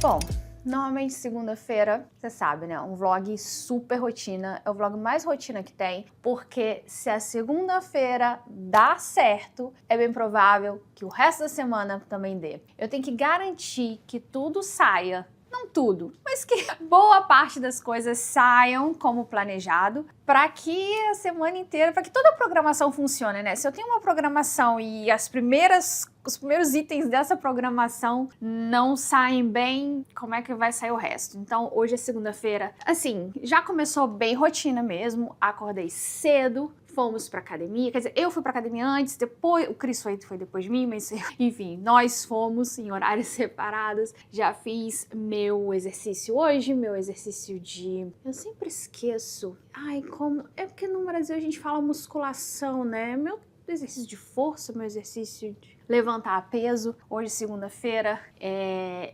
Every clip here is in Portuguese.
Bom, normalmente segunda-feira, você sabe, né? Um vlog super rotina, é o vlog mais rotina que tem, porque se a segunda-feira dá certo, é bem provável que o resto da semana também dê. Eu tenho que garantir que tudo saia. Não tudo, mas que boa parte das coisas saiam como planejado, para que a semana inteira, para que toda a programação funcione, né? Se eu tenho uma programação e os primeiros itens dessa programação não saem bem, como é que vai sair o resto? Então, hoje é segunda-feira. Assim, já começou bem rotina mesmo, acordei cedo, fomos pra academia, quer dizer, eu fui pra academia antes, depois, o Cris foi depois de mim, mas enfim, nós fomos em horários separados, já fiz meu exercício hoje, meu exercício eu sempre esqueço, é porque no Brasil a gente fala musculação, né, meu exercício de força, meu exercício de levantar peso. Hoje, segunda-feira,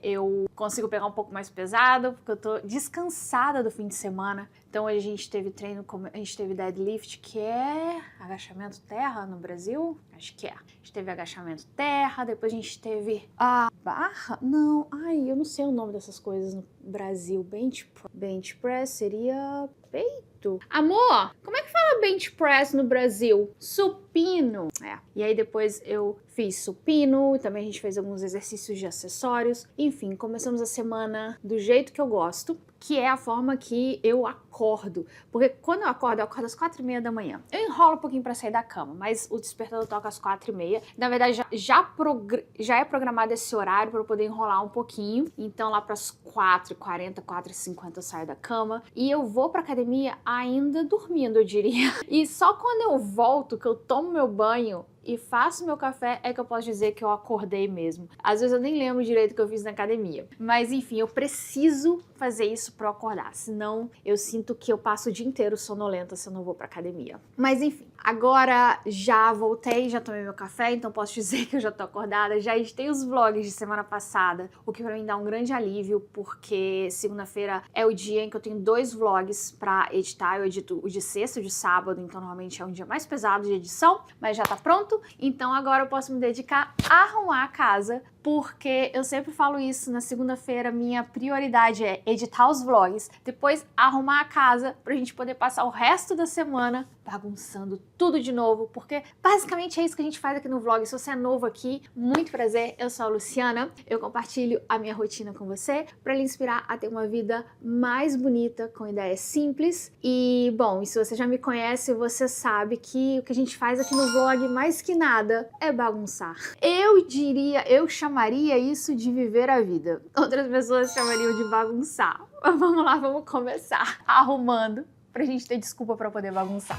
eu consigo pegar um pouco mais pesado, porque eu tô descansada do fim de semana. Então, hoje a gente teve treino, a gente teve deadlift, que é agachamento terra no Brasil? Acho que é. A gente teve agachamento terra, depois a gente teve a barra? Não, eu não sei o nome dessas coisas no Brasil. Bench press seria peito? Amor, como é que fala bench press no Brasil? Supino. E aí depois eu fiz supino, também a gente fez alguns exercícios de acessórios. Enfim, começamos a semana do jeito que eu gosto, que é a forma que eu acordo. Porque quando eu acordo às 4h30 da manhã. Eu enrolo um pouquinho pra sair da cama, mas o despertador toca às 4h30. Na verdade, já é programado esse horário para eu poder enrolar um pouquinho. Então, lá pras 4h40, 4h50 eu saio da cama. E eu vou pra academia ainda dormindo, eu diria. E só quando eu volto, que eu tomo meu banho e faço meu café, é que eu posso dizer que eu acordei mesmo. Às vezes eu nem lembro direito o que eu fiz na academia. Mas enfim, eu preciso fazer isso pra eu acordar, senão eu sinto que eu passo o dia inteiro sonolenta se eu não vou pra academia. Mas enfim, agora já voltei, já tomei meu café, então posso dizer que eu já tô acordada, já editei os vlogs de semana passada, o que pra mim dá um grande alívio, porque segunda-feira é o dia em que eu tenho 2 vlogs pra editar. Eu edito o de sexta e o de sábado, então normalmente é um dia mais pesado de edição, mas já tá pronto. Então agora eu posso me dedicar a arrumar a casa, porque eu sempre falo isso, na segunda-feira minha prioridade é editar os vlogs, depois arrumar a casa pra gente poder passar o resto da semana bagunçando tudo de novo, porque basicamente é isso que a gente faz aqui no vlog. Se você é novo aqui, muito prazer, eu sou a Luciana, eu compartilho a minha rotina com você pra lhe inspirar a ter uma vida mais bonita, com ideias simples. E bom, e se você já me conhece, você sabe que o que a gente faz aqui no vlog, mais que nada, é bagunçar. Eu chamaria isso de viver a vida. Outras pessoas chamariam de bagunçar. Mas vamos lá, vamos começar arrumando pra gente ter desculpa pra poder bagunçar.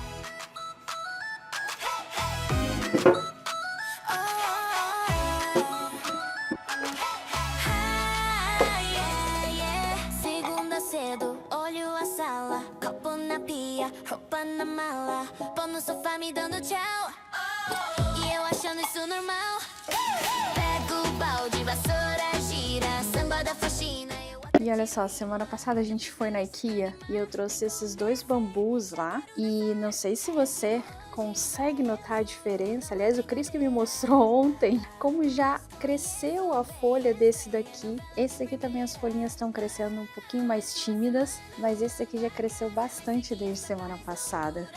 Segunda cedo, olho a sala, copo na pia, roupa na mala, pão no sofá me dando tchau. E eu achando isso normal. Pego o balde, vassoura, gira, samba da faxina. E olha só, semana passada a gente foi na IKEA e eu trouxe esses 2 bambus lá. E não sei se você consegue notar a diferença. Aliás, o Cris que me mostrou ontem como já cresceu a folha desse daqui. Esse aqui também as folhinhas estão crescendo um pouquinho mais tímidas, mas esse aqui já cresceu bastante desde semana passada.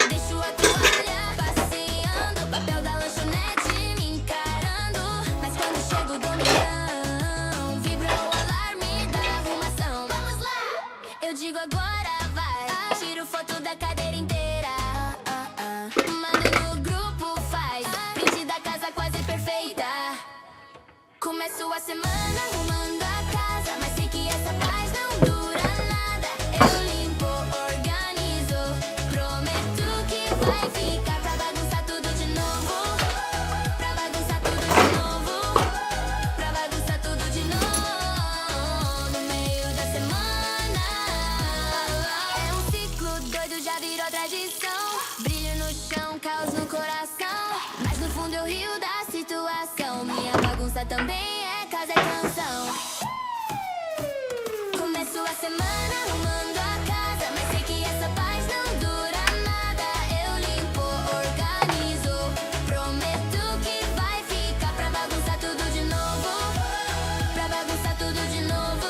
Deixo a toalha passeando, papel da lanchonete. canção. Começo a semana arrumando a casa, mas sei que essa paz não dura nada. Eu limpo, organizo, prometo que vai ficar pra bagunçar tudo de novo. Pra bagunçar tudo de novo.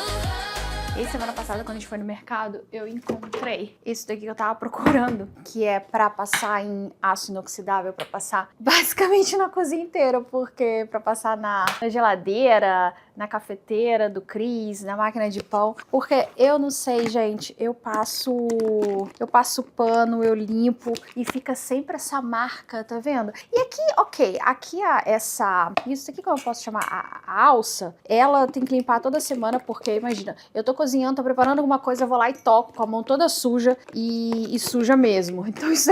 E semana passada, quando a gente foi no mercado, eu encontrei isso daqui que eu tava procurando, que é pra passar em aço inoxidável, pra passar basicamente na cozinha inteira, porque pra passar na geladeira, na cafeteira do Cris, na máquina de pão, porque eu não sei, gente, eu passo pano, eu limpo e fica sempre essa marca, tá vendo? E aqui, ok, aqui isso aqui, como eu posso chamar, a alça, ela tem que limpar toda semana, porque imagina, eu tô cozinhando, tô preparando alguma coisa, eu vou lá e toco com a mão toda suja e suja mesmo. Então isso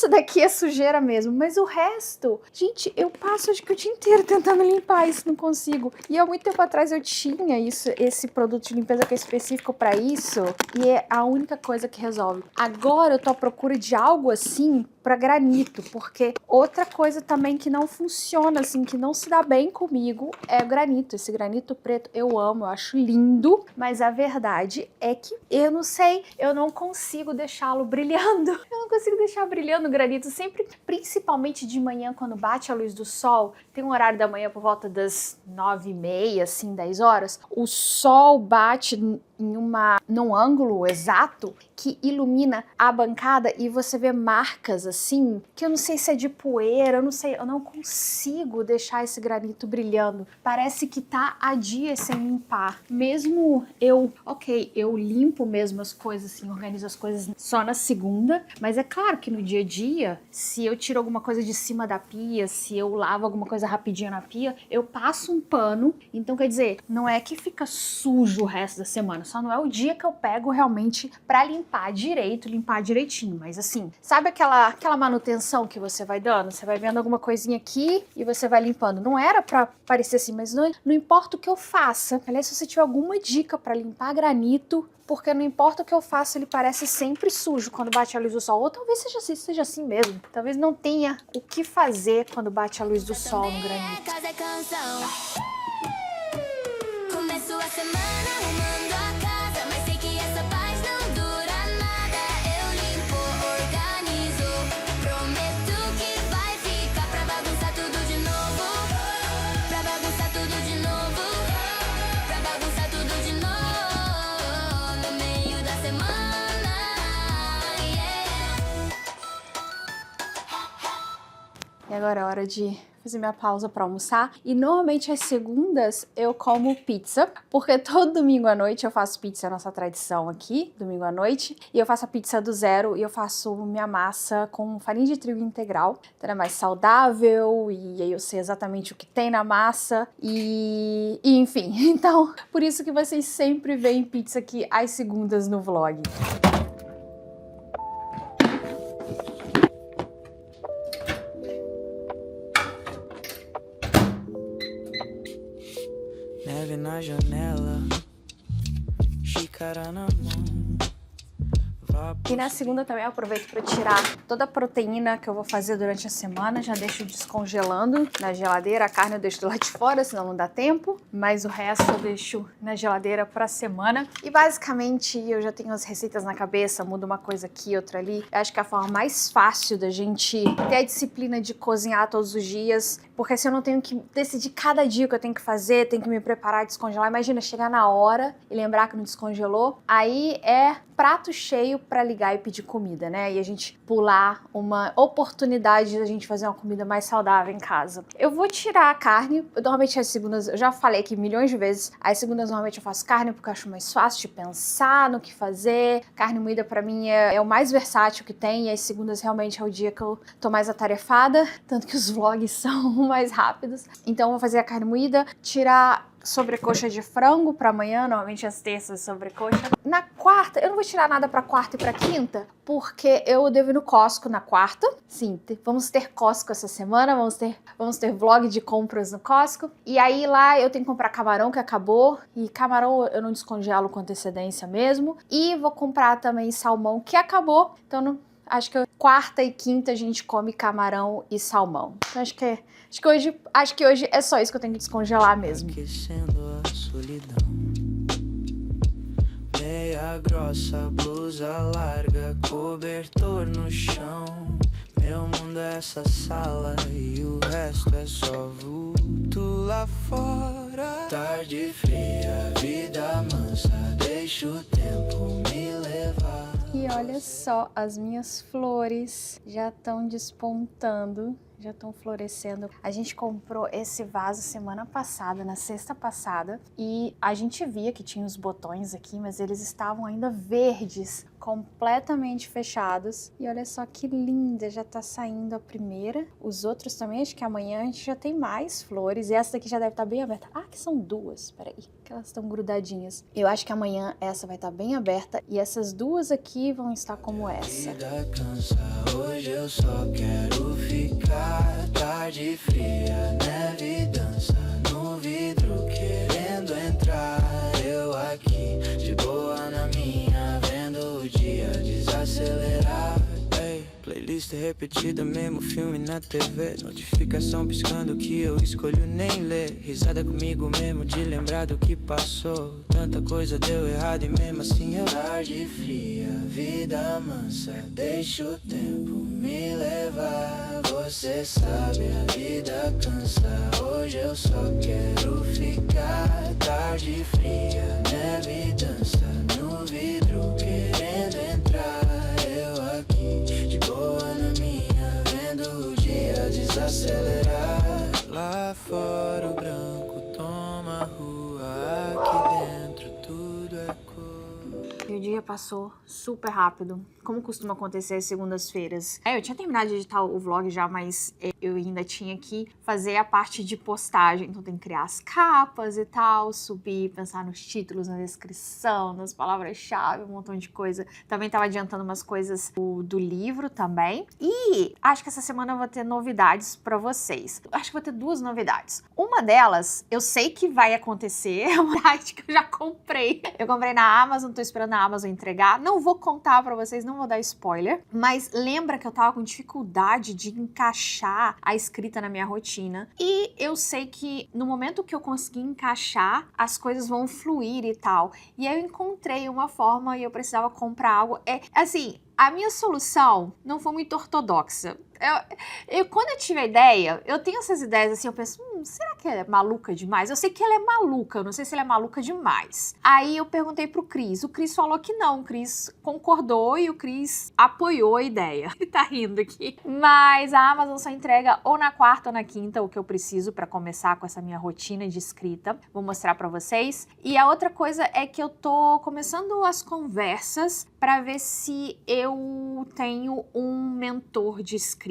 daqui é sujeira mesmo, mas o resto, gente, eu passo acho que o dia inteiro tentando limpar isso, não consigo. E há muito tempo atrás eu tinha esse produto de limpeza que é específico pra isso, e é a única coisa que resolve. Agora eu tô à procura de algo assim pra granito, porque outra coisa também que não funciona, assim, que não se dá bem comigo é o granito. Esse granito preto eu amo, eu acho lindo, mas a verdade é que eu não sei, eu não consigo deixá-lo brilhando. Eu não consigo deixar brilhando o granito, sempre, principalmente de manhã, quando bate a luz do sol, tem um horário da manhã por volta das 9h30, assim, 10 horas, o sol bate num ângulo exato que ilumina a bancada e você vê marcas assim, que eu não sei se é de poeira, eu não sei, eu não consigo deixar esse granito brilhando. Parece que tá há dias sem limpar. Mesmo eu limpo mesmo as coisas assim, organizo as coisas só na segunda, mas é claro que no dia a dia, se eu tiro alguma coisa de cima da pia, se eu lavo alguma coisa rapidinho na pia, eu passo um pano, então quer dizer, não é que fica sujo o resto da semana, só não é o dia que eu pego realmente pra limpar direito, limpar direitinho, mas assim, sabe aquela manutenção que você vai dando? Você vai vendo alguma coisinha aqui e você vai limpando. Não era pra parecer assim, mas não importa o que eu faça. Aliás, se você tiver alguma dica pra limpar granito, porque não importa o que eu faça, ele parece sempre sujo quando bate a luz do sol. Ou talvez seja assim mesmo. Talvez não tenha o que fazer quando bate a luz do sol no granito. Casa é canção. Começo a semana arrumando a casa, mas sei que essa paz não dura nada. Eu limpo, organizo, prometo que vai ficar pra bagunçar tudo de novo. Pra bagunçar tudo de novo. Pra bagunçar tudo de novo. No meio da semana, yeah. E agora é hora de fazer minha pausa para almoçar. E normalmente às segundas eu como pizza, porque todo domingo à noite eu faço pizza, é a nossa tradição aqui, domingo à noite. E eu faço a pizza do zero e eu faço minha massa com farinha de trigo integral. Então é mais saudável e aí eu sei exatamente o que tem na massa e enfim. Então, por isso que vocês sempre veem pizza aqui às segundas no vlog. Neve na janela, xícara na mão. E na segunda também eu aproveito para tirar toda a proteína que eu vou fazer durante a semana, já deixo descongelando na geladeira. A carne eu deixo do lado de fora, senão não dá tempo, mas o resto eu deixo na geladeira para a semana. E basicamente eu já tenho as receitas na cabeça, mudo uma coisa aqui, outra ali. Eu acho que é a forma mais fácil da gente ter a disciplina de cozinhar todos os dias, porque assim eu não tenho que decidir cada dia o que eu tenho que fazer, tenho que me preparar, descongelar. Imagina chegar na hora e lembrar que não descongelou, aí é prato cheio para ligar e pedir comida, né? E a gente pular uma oportunidade de a gente fazer uma comida mais saudável em casa. Eu vou tirar a carne, normalmente as segundas, eu já falei aqui milhões de vezes, as segundas normalmente eu faço carne porque eu acho mais fácil de pensar no que fazer. Carne moída para mim é o mais versátil que tem, e as segundas realmente é o dia que eu tô mais atarefada, tanto que os vlogs são mais rápidos. Então eu vou fazer a carne moída, tirar sobrecoxa de frango para amanhã, normalmente as terças sobrecoxa. Na quarta, eu não vou tirar nada para quarta e para quinta, porque eu devo ir no Costco na quarta. Sim, vamos ter Costco essa semana, vamos ter vlog de compras no Costco. E aí lá eu tenho que comprar camarão que acabou, e camarão eu não descongelo com antecedência mesmo. E vou comprar também salmão que acabou, então acho que quarta e quinta a gente come camarão e salmão. Então acho que hoje é só isso que eu tenho que descongelar mesmo. Aquecendo solidão. Meia grossa, blusa larga, cobertor no chão. Meu mundo é essa sala e o resto é só vulto lá fora. Tarde fria, vida mansa, deixa o tempo me levar. E olha só, as minhas flores já estão despontando, já estão florescendo. A gente comprou esse vaso semana passada, na sexta passada, e a gente via que tinha os botões aqui, mas eles estavam ainda verdes, completamente fechados. E olha só que linda, já tá saindo a primeira. Os outros também, acho que amanhã a gente já tem mais flores. E essa daqui já deve estar bem aberta. Ah, que são duas, peraí, que elas estão grudadinhas. Eu acho que amanhã essa vai estar bem aberta e essas duas aqui vão estar como essa. Vida cansa, hoje eu só quero ficar. Tarde fria, neve dança no vidro querendo entrar. Eu aqui, de boa na minha, vendo o dia desacelerar. Ei, playlist repetida, mesmo filme na TV. Notificação piscando que eu escolho nem ler. Risada comigo mesmo de lembrar do que passou. Tanta coisa deu errado e mesmo assim eu. Tarde fria, vida mansa, deixa o tempo me levar. Você sabe, a vida cansa, hoje eu só quero ficar. Tarde fria, neve dança no vidro querendo entrar. Eu aqui, de boa na minha, vendo o dia desacelerar. Lá fora o branco toma a rua, aqui dentro tudo é cor. E o dia passou super rápido, como costuma acontecer às segundas-feiras. Eu tinha terminado de editar o vlog já, mas eu ainda tinha que fazer a parte de postagem. Então tem que criar as capas e tal, subir, pensar nos títulos, na descrição, nas palavras-chave, um montão de coisa. Também tava adiantando umas coisas do livro também. E acho que essa semana eu vou ter novidades pra vocês. Acho que vou ter duas novidades. Uma delas, eu sei que vai acontecer, é uma novidade que eu já comprei. Eu comprei na Amazon, tô esperando a Amazon entregar. Não vou contar pra vocês, não vou dar spoiler, mas lembra que eu tava com dificuldade de encaixar a escrita na minha rotina, e eu sei que no momento que eu conseguir encaixar, as coisas vão fluir e tal, e aí eu encontrei uma forma e eu precisava comprar algo, assim, a minha solução não foi muito ortodoxa. Quando eu tive a ideia, eu tenho essas ideias assim, eu penso, será que ela é maluca demais? Eu sei que ela é maluca, eu não sei se ela é maluca demais. Aí eu perguntei pro Cris, o Cris falou que não, o Cris concordou e o Cris apoiou a ideia. Ele tá rindo aqui. Mas a Amazon só entrega ou na quarta ou na quinta o que eu preciso pra começar com essa minha rotina de escrita. Vou mostrar pra vocês. E a outra coisa é que eu tô começando as conversas pra ver se eu tenho um mentor de escrita.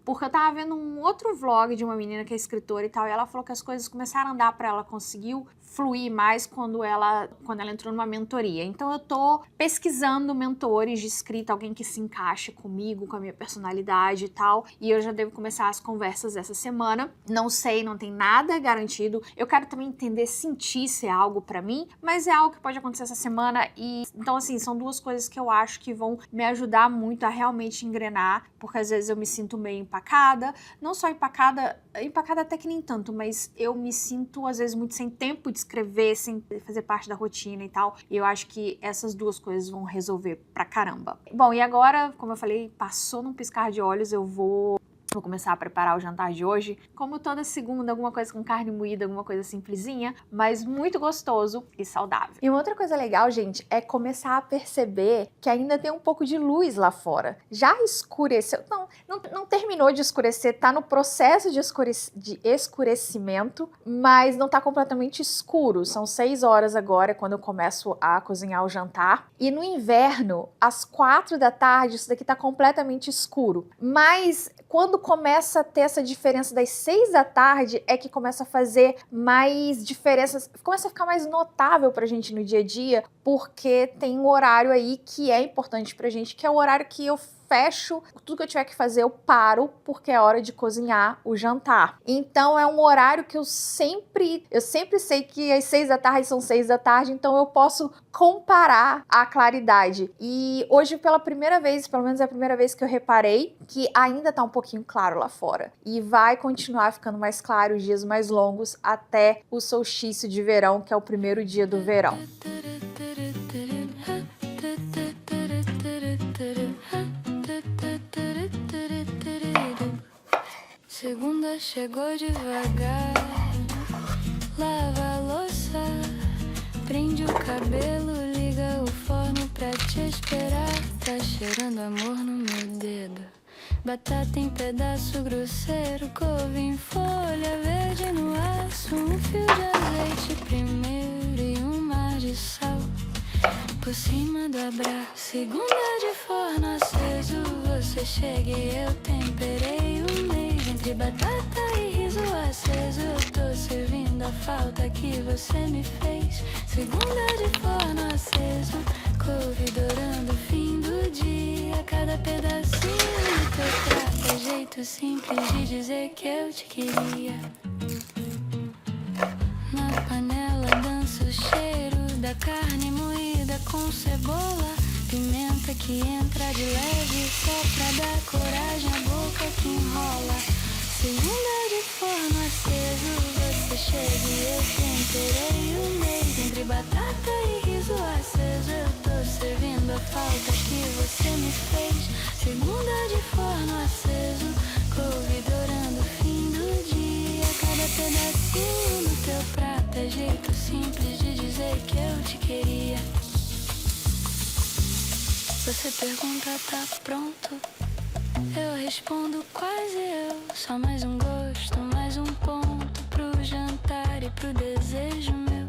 Porque eu tava vendo um outro vlog de uma menina que é escritora e tal, e ela falou que as coisas começaram a andar pra ela, conseguiu fluir mais quando ela entrou numa mentoria. Então eu tô pesquisando mentores de escrita, alguém que se encaixe comigo, com a minha personalidade e tal, e eu já devo começar as conversas essa semana. Não sei, não tem nada garantido. Eu quero também entender, sentir se é algo pra mim, mas é algo que pode acontecer essa semana, e então assim, são duas coisas que eu acho que vão me ajudar muito a realmente engrenar, porque às vezes eu me sinto meio empacada, não só empacada até que nem tanto, mas eu me sinto às vezes muito sem tempo de escrever, sem fazer parte da rotina e tal, e eu acho que essas duas coisas vão resolver pra caramba. Bom, e agora, como eu falei, passou num piscar de olhos, eu vou começar a preparar o jantar de hoje. Como toda segunda, alguma coisa com carne moída, alguma coisa simplesinha, mas muito gostoso e saudável. E uma outra coisa legal, gente, é começar a perceber que ainda tem um pouco de luz lá fora. Já escureceu, não terminou de escurecer, tá no processo de escurecimento, mas não tá completamente escuro. São 6 horas agora, quando eu começo a cozinhar o jantar. E no inverno, às 4 da tarde, isso daqui tá completamente escuro. Mas quando começa a ter essa diferença das 6 da tarde é que começa a fazer mais diferenças, começa a ficar mais notável pra gente no dia a dia, porque tem um horário aí que é importante pra gente, que é o horário que eu fecho, tudo que eu tiver que fazer eu paro, porque é hora de cozinhar o jantar. Então é um horário que eu sempre sei que às 6 da tarde são 6 da tarde, então eu posso comparar a claridade. E hoje, pela primeira vez, pelo menos é a primeira vez que eu reparei que ainda tá um pouquinho claro lá fora. E vai continuar ficando mais claro, os dias mais longos, até o solstício de verão, que é o primeiro dia do verão. Segunda chegou devagar, lava a louça, prende o cabelo, liga o forno pra te esperar. Tá cheirando amor no meu dedo, batata em pedaço grosseiro, couve em folha verde no aço, um fio de azeite primeiro e um mar de sal por cima do abraço. Segunda de forno aceso, você chega e eu temperei o mês. Entre batata e riso aceso, eu tô servindo a falta que você me fez. Segunda de forno aceso, couve dourando o fim do dia. Cada pedacinho do teu prato é jeito simples de dizer que eu te queria. Na panela dança o cheiro da carne moída com cebola, pimenta que entra de leve só pra dar coragem à boca que enrola. Segunda de forno aceso, você chega e eu temperei o mês. Entre batata e riso aceso, eu tô servindo a falta que você me fez. Segunda de forno aceso, couve dourando o fim do dia. Cada pedacinho do teu prato é jeito simples de dizer que eu te queria. Você pergunta, tá pronto? Eu respondo quase eu. Só mais um gosto, mais um ponto pro jantar e pro desejo meu.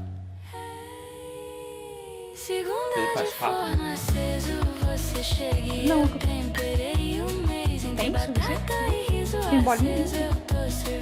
Segunda de forno aceso, você chega e eu temperei o mês. Entre batata e riso aceso, eu tô servindo